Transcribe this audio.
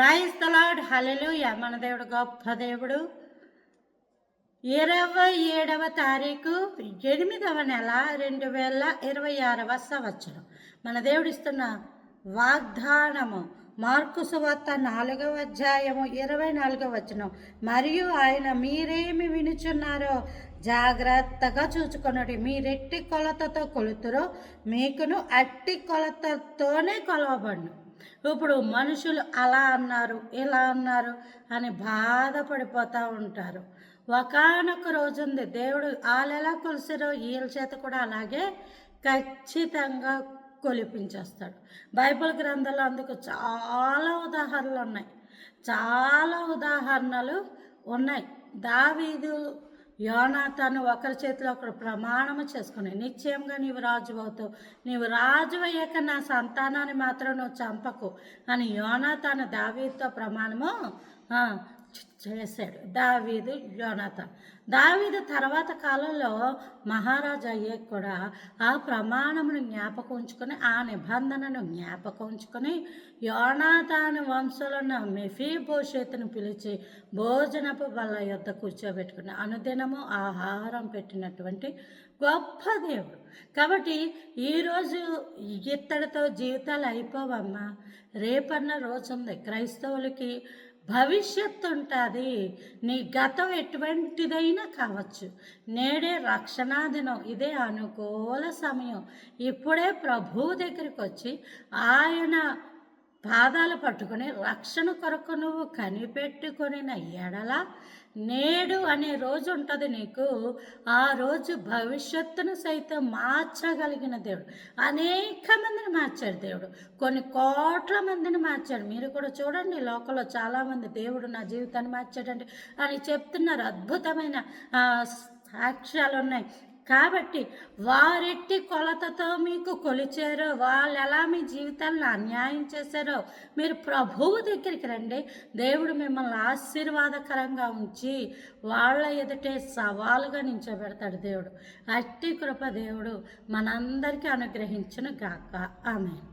Praise the lord, హల్లెలూయా. మన దేవుడు గొప్ప దేవుడు. 27వ తారీఖు 8వ నెల 2026 సంవత్సరం. మన దేవుడు ఇస్తున్న వాగ్దానము మార్కు సువార్త 4వ అధ్యాయము 24వ వచనం. మరియు ఆయన మీరేమి వినుచున్నారో జాగ్రత్తగా చూచుకొనుడి. మీరెట్టి కొలతతో కొలుతురో మీకును అట్టి కొలతతోనే కొలవబడును. ఇప్పుడు మనుషులు అలా అన్నారు, ఇలా అన్నారు అని బాధపడిపోతూ ఉంటారు. ఒకానొక రోజు ఉంది, దేవుడు వాళ్ళు ఎలా కొలిసారో వీళ్ళ చేత కూడా అలాగే ఖచ్చితంగా కొలిపించేస్తాడు. బైబిల్ గ్రంథంలో అందుకు చాలా ఉదాహరణలు ఉన్నాయి. దావీదు యోనాతాను ఒకరి చేతిలో ఒకరు ప్రమాణము చేసుకుని, నిశ్చయంగా నీవు రాజు అవుతావు, నీవు రాజు అయ్యాక నా సంతానాన్ని మాత్రం నువ్వు చంపకు అని యోనాతాను దావీదుతో ప్రమాణము చేశాడు. దావీదు తర్వాత కాలంలో మహారాజు అయ్యాక కూడా ఆ ప్రమాణమును జ్ఞాపకం ఉంచుకొని, ఆ నిబంధనను జ్ఞాపకం ఉంచుకొని యోనాతాను వంశంలో ఉన్న మెఫీబోషెతును పిలిచి భోజనపు బల్ల యొద్ద కూర్చోబెట్టుకుని అనుదినము ఆహారం పెట్టినటువంటి గొప్ప దేవుడు. కాబట్టి ఈరోజు ఇత్తడితో జీవితాలు అయిపోవమ్మా, రేపన్న రోజు ఉంది. క్రైస్తవులకి భవిష్యత్తు ఉంటుంది. నీ గతం ఎటువంటిదైనా కావచ్చు, నేడే రక్షణాదినం, ఇదే అనుకూల సమయం. ఇప్పుడే ప్రభువు దగ్గరికి వచ్చి ఆయన పాదాలు పట్టుకొని రక్షణ కొరకు నువ్వు కనిపెట్టుకొనిన ఎడల నేడు అనే రోజు ఉంటుంది నీకు. ఆ రోజు భవిష్యత్తును సైతం మార్చగలిగిన దేవుడు. అనేక మందిని మార్చాడు దేవుడు, కొన్ని కోట్ల మందిని మార్చాడు. మీరు కూడా చూడండి, లోకంలో చాలామంది దేవుడు నా జీవితాన్ని మార్చాడండి అని చెప్తున్నారు. అద్భుతమైన సాక్ష్యాలు ఉన్నాయి. కాబట్టి వారెట్టి కొలతతో మీకు కొలిచారో, వాళ్ళు ఎలా మీ జీవితాలను అన్యాయం చేశారో మీరు ప్రభువు దగ్గరికి రండి. దేవుడు మిమ్మల్ని ఆశీర్వాదకరంగా ఉంచి వాళ్ళ ఎదుటే సవాలుగా నించోబెడతాడు దేవుడు. అట్టి కృప దేవుడు మనందరికీ అనుగ్రహించును గాక. ఆమేన్.